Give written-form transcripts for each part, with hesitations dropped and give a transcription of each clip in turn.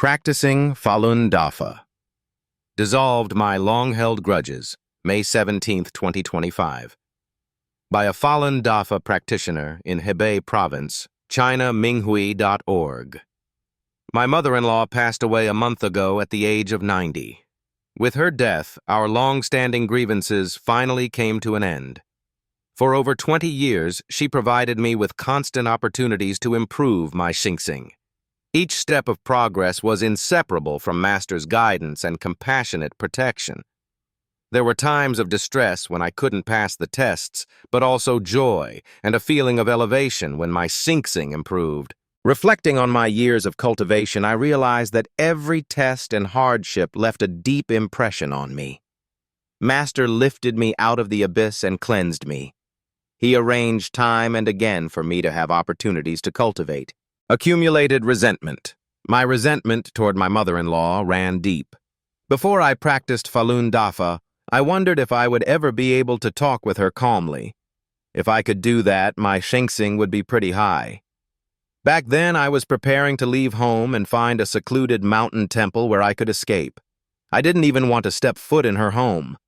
Practicing Falun Dafa. Dissolved my long-held grudges, May 17, 2025. By a Falun Dafa practitioner in Hebei Province, ChinaMinghui.org. My mother-in-law passed away a month ago at the age of 90. With her death, our long-standing grievances finally came to an end. For over 20 years, she provided me with constant opportunities to improve my xingxing. Each step of progress was inseparable from Master's guidance and compassionate protection. There were times of distress when I couldn't pass the tests, but also joy and a feeling of elevation when my xingxing improved. Reflecting on my years of cultivation, I realized that every test and hardship left a deep impression on me. Master lifted me out of the abyss and cleansed me. He arranged time and again for me to have opportunities to cultivate. Accumulated resentment. My resentment toward my mother-in-law ran deep. Before I practiced Falun Dafa, I wondered if I would ever be able to talk with her calmly. If I could do that, my xingxing would be pretty high. Back then, I was preparing to leave home and find a secluded mountain temple where I could escape. I didn't even want to step foot in her home.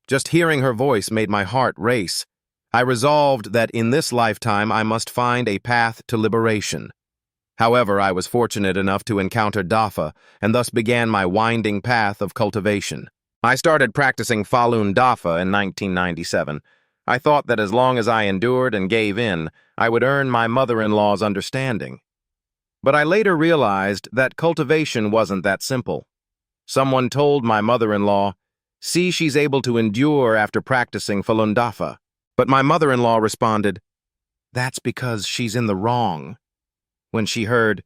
Just hearing her voice made my heart race. I resolved that in this lifetime I must find a path to liberation. However, I was fortunate enough to encounter Dafa, and thus began my winding path of cultivation. I started practicing Falun Dafa in 1997. I thought that as long as I endured and gave in, I would earn my mother-in-law's understanding. But I later realized that cultivation wasn't that simple. Someone told my mother-in-law, "See, she's able to endure after practicing Falun Dafa." But my mother-in-law responded, "That's because she's in the wrong." When she heard,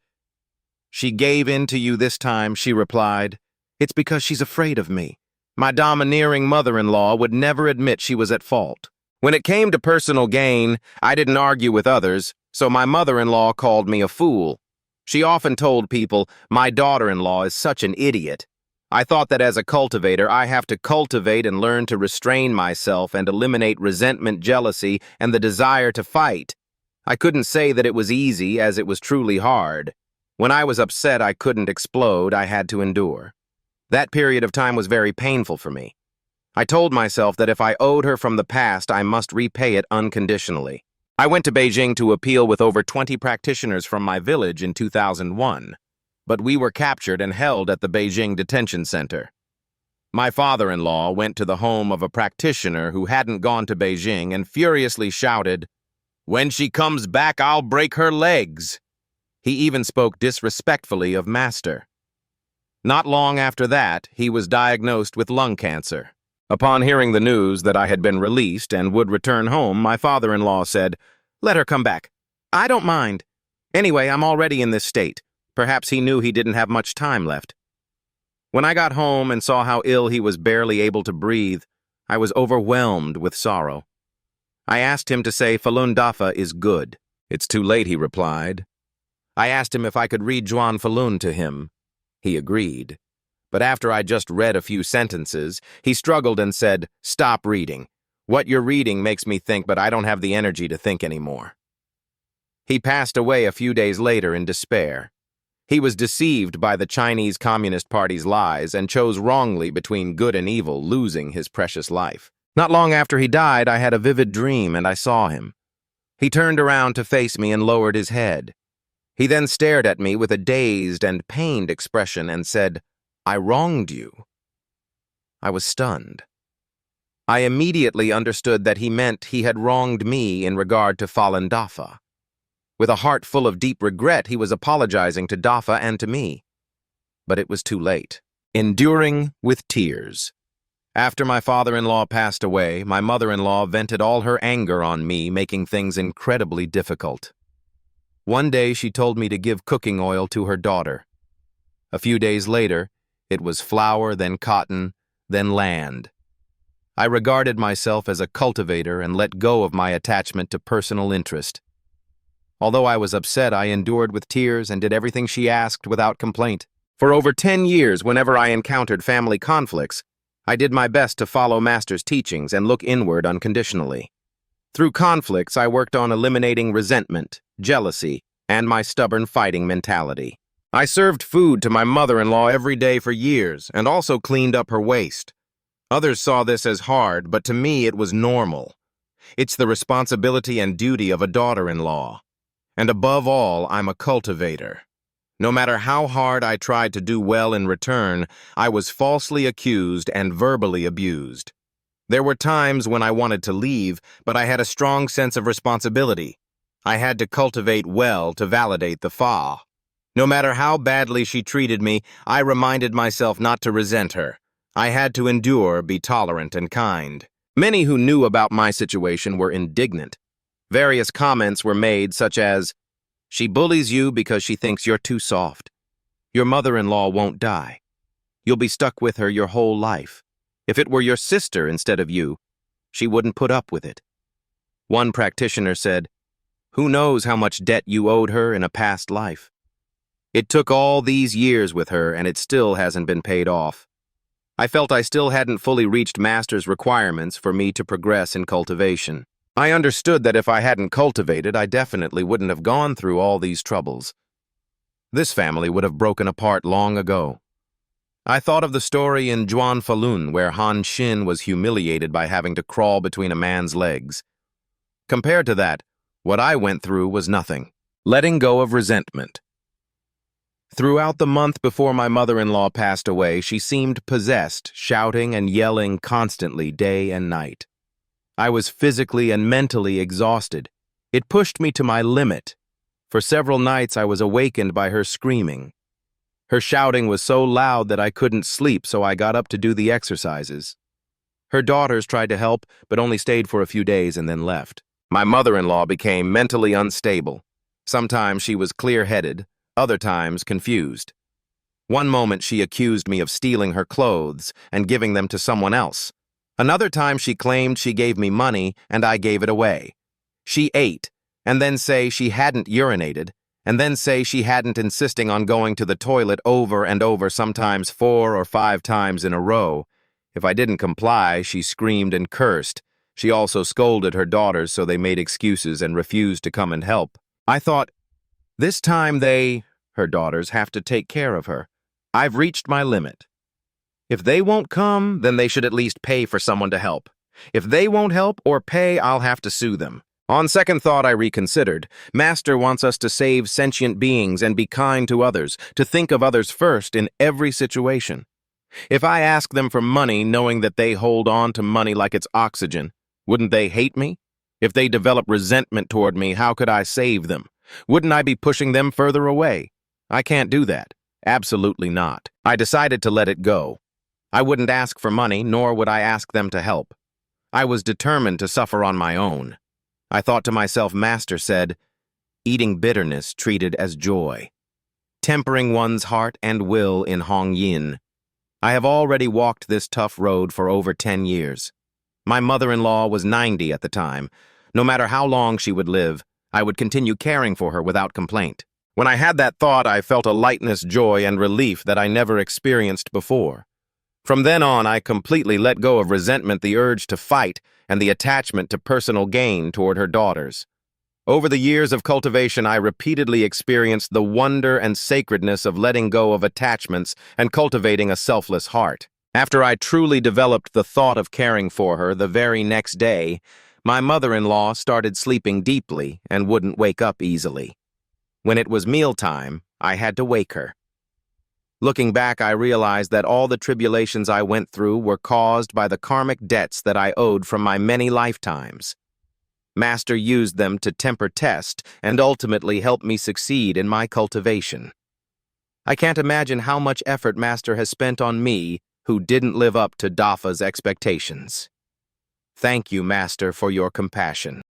"She gave in to you this time," she replied, "It's because she's afraid of me." My domineering mother-in-law would never admit she was at fault. When it came to personal gain, I didn't argue with others, so my mother-in-law called me a fool. She often told people, "My daughter-in-law is such an idiot." I thought that as a cultivator, I have to cultivate and learn to restrain myself and eliminate resentment, jealousy, and the desire to fight. I couldn't say that it was easy, as it was truly hard. When I was upset, I couldn't explode, I had to endure. That period of time was very painful for me. I told myself that if I owed her from the past, I must repay it unconditionally. I went to Beijing to appeal with over 20 practitioners from my village in 2001, but we were captured and held at the Beijing detention center. My father-in-law went to the home of a practitioner who hadn't gone to Beijing and furiously shouted, "When she comes back, I'll break her legs." He even spoke disrespectfully of Master. Not long after that, he was diagnosed with lung cancer. Upon hearing the news that I had been released and would return home, my father-in-law said, "Let her come back. I don't mind. Anyway, I'm already in this state." Perhaps he knew he didn't have much time left. When I got home and saw how ill he was, barely able to breathe, I was overwhelmed with sorrow. I asked him to say Falun Dafa is good. "It's too late," he replied. I asked him if I could read Zhuan Falun to him. He agreed. But after I just read a few sentences, he struggled and said, "Stop reading. What you're reading makes me think, but I don't have the energy to think anymore." He passed away a few days later in despair. He was deceived by the Chinese Communist Party's lies and chose wrongly between good and evil, losing his precious life. Not long after he died, I had a vivid dream and I saw him. He turned around to face me and lowered his head. He then stared at me with a dazed and pained expression and said, "I wronged you." I was stunned. I immediately understood that he meant he had wronged me in regard to Falun Dafa. With a heart full of deep regret, he was apologizing to Dafa and to me. But it was too late. Enduring with tears. After my father-in-law passed away, my mother-in-law vented all her anger on me, making things incredibly difficult. One day, she told me to give cooking oil to her daughter. A few days later, it was flour, then cotton, then land. I regarded myself as a cultivator and let go of my attachment to personal interest. Although I was upset, I endured with tears and did everything she asked without complaint. For over 10 years, whenever I encountered family conflicts, I did my best to follow Master's teachings and look inward unconditionally. Through conflicts, I worked on eliminating resentment, jealousy, and my stubborn fighting mentality. I served food to my mother-in-law every day for years and also cleaned up her waste. Others saw this as hard, but to me it was normal. It's the responsibility and duty of a daughter-in-law. And above all, I'm a cultivator. No matter how hard I tried to do well in return, I was falsely accused and verbally abused. There were times when I wanted to leave, but I had a strong sense of responsibility. I had to cultivate well to validate the fa. No matter how badly she treated me, I reminded myself not to resent her. I had to endure, be tolerant and kind. Many who knew about my situation were indignant. Various comments were made such as, "She bullies you because she thinks you're too soft. Your mother-in-law won't die. You'll be stuck with her your whole life. If it were your sister instead of you, she wouldn't put up with it." One practitioner said, "Who knows how much debt you owed her in a past life? It took all these years with her and it still hasn't been paid off." I felt I still hadn't fully reached Master's requirements for me to progress in cultivation. I understood that if I hadn't cultivated, I definitely wouldn't have gone through all these troubles. This family would have broken apart long ago. I thought of the story in Juan Falun where Han Xin was humiliated by having to crawl between a man's legs. Compared to that, what I went through was nothing. Letting go of resentment. Throughout the month before my mother-in-law passed away, she seemed possessed, shouting and yelling constantly day and night. I was physically and mentally exhausted. It pushed me to my limit. For several nights I was awakened by her screaming. Her shouting was so loud that I couldn't sleep, so I got up to do the exercises. Her daughters tried to help, but only stayed for a few days and then left. My mother-in-law became mentally unstable. Sometimes she was clear-headed, other times confused. One moment she accused me of stealing her clothes and giving them to someone else. Another time she claimed she gave me money and I gave it away. She ate, and then say she hadn't urinated, and then say she hadn't, insisting on going to the toilet over and over, sometimes 4 or 5 times in a row. If I didn't comply, she screamed and cursed. She also scolded her daughters, so they made excuses and refused to come and help. I thought, this time her daughters, have to take care of her. I've reached my limit. If they won't come, then they should at least pay for someone to help. If they won't help or pay, I'll have to sue them. On second thought, I reconsidered. Master wants us to save sentient beings and be kind to others, to think of others first in every situation. If I ask them for money, knowing that they hold on to money like it's oxygen, wouldn't they hate me? If they develop resentment toward me, how could I save them? Wouldn't I be pushing them further away? I can't do that. Absolutely not. I decided to let it go. I wouldn't ask for money, nor would I ask them to help. I was determined to suffer on my own. I thought to myself, Master said, eating bitterness treated as joy. Tempering one's heart and will in Hong Yin. I have already walked this tough road for over 10 years. My mother-in-law was 90 at the time. No matter how long she would live, I would continue caring for her without complaint. When I had that thought, I felt a lightness, joy, and relief that I never experienced before. From then on, I completely let go of resentment, the urge to fight, and the attachment to personal gain toward her daughters. Over the years of cultivation, I repeatedly experienced the wonder and sacredness of letting go of attachments and cultivating a selfless heart. After I truly developed the thought of caring for her, the very next day, my mother-in-law started sleeping deeply and wouldn't wake up easily. When it was mealtime, I had to wake her. Looking back, I realized that all the tribulations I went through were caused by the karmic debts that I owed from my many lifetimes. Master used them to temper test and ultimately help me succeed in my cultivation. I can't imagine how much effort Master has spent on me who didn't live up to Dafa's expectations. Thank you, Master, for your compassion.